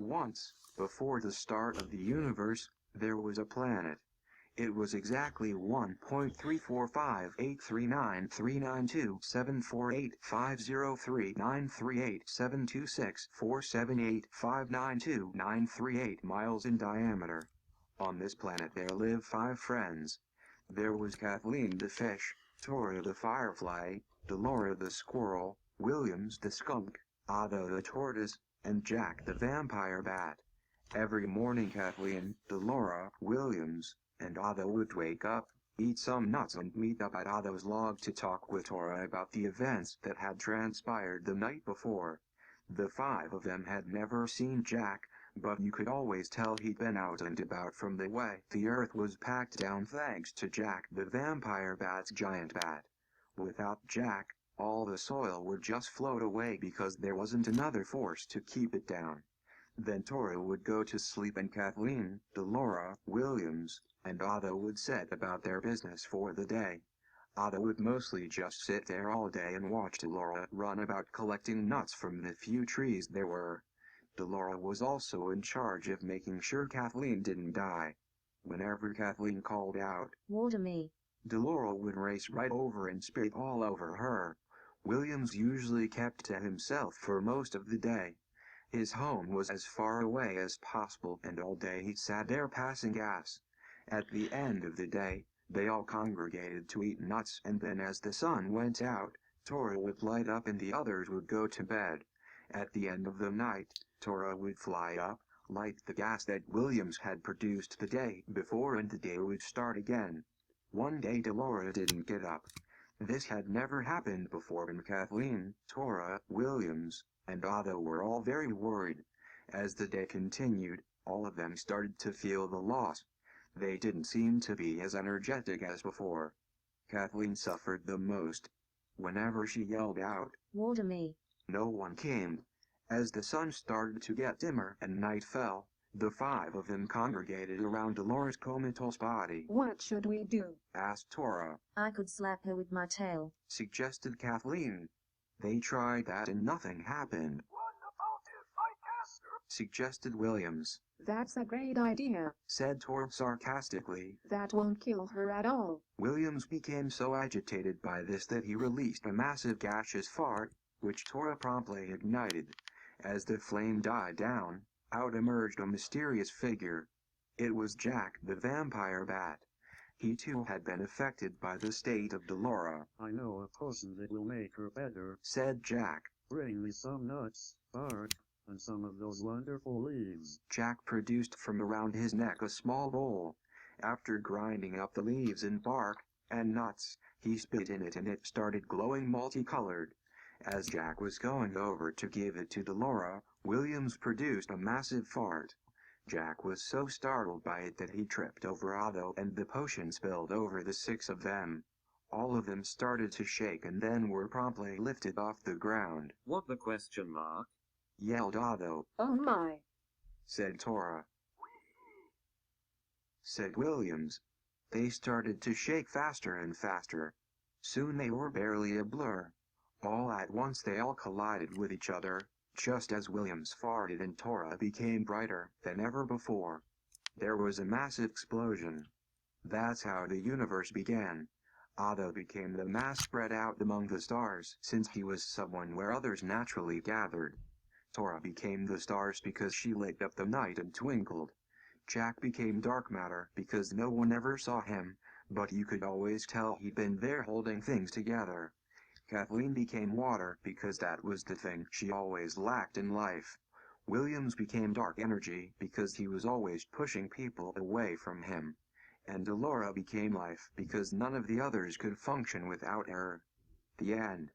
once, before the start of the universe, there was a planet. It was exactly 1.34583932748503938726478592938 miles in diameter. On this planet there lived 5 friends. There was Kathleen the fish, Tora the firefly, Delora the squirrel, Williams the skunk, Otto the tortoise, and Jack the vampire bat. Every morning Kathleen, Delora, Williams, and Otto would wake up, eat some nuts and meet up at Otto's log to talk with Tora about the events that had transpired the night before. The 5 of them had never seen Jack, but you could always tell he'd been out and about from the way the earth was packed down thanks to Jack the vampire bat's giant bat. Without Jack, all the soil would just float away because there wasn't another force to keep it down. Then Tora would go to sleep and Kathleen, Delora, Williams, and Otto would set about their business for the day. Otto would mostly just sit there all day and watch Delora run about collecting nuts from the few trees there were. Delora was also in charge of making sure Kathleen didn't die. Whenever Kathleen called out, "Water me," Delora would race right over and spit all over her. Williams usually kept to himself for most of the day. His home was as far away as possible and all day he sat there passing gas. At the end of the day, they all congregated to eat nuts and then as the sun went out, Tora would light up and the others would go to bed. At the end of the night, Tora would fly up, light the gas that Williams had produced the day before and the day would start again. One day Delora didn't get up. This had never happened before and Kathleen, Tora, Williams, and Otto were all very worried. As the day continued, all of them started to feel the loss. They didn't seem to be as energetic as before. Kathleen suffered the most. Whenever she yelled out, "Water me," no one came. As the sun started to get dimmer and night fell, the 5 of them congregated around Delora's comatose body. "What should we do?" asked Tora. "I could slap her with my tail," suggested Kathleen. They tried that and nothing happened. "What about if I cast her?" suggested Williams. "That's a great idea," said Tora sarcastically. "that won't kill her at all." Williams became so agitated by this that he released a massive gaseous fart, which Tora promptly ignited. As the flame died down, out emerged a mysterious figure. It was Jack the vampire bat. He too had been affected by the state of Delora. "I know a potion that will make her better," said Jack. "Bring me some nuts, bark, and some of those wonderful leaves." Jack produced from around his neck a small bowl. After grinding up the leaves and bark, and nuts, he spit in it and it started glowing multicolored. As Jack was going over to give it to Delora, Williams produced a massive fart. Jack was so startled by it that he tripped over Otto and the potion spilled over the 6 of them. All of them started to shake and then were promptly lifted off the ground. "What the question mark?" yelled Otto. "Oh my," said Tora. Said Williams. They started to shake faster and faster. Soon they were barely a blur. All at once they all collided with each other, just as Williams farted and Tora became brighter than ever before. There was a massive explosion. That's how the universe began. Otto became the mass spread out among the stars since he was someone where others naturally gathered. Tora became the stars because she lit up the night and twinkled. Jack became dark matter because no one ever saw him, but you could always tell he'd been there holding things together. Kathleen became water because that was the thing she always lacked in life. Williams became dark energy because he was always pushing people away from him. And Delora became life because none of the others could function without her. The end.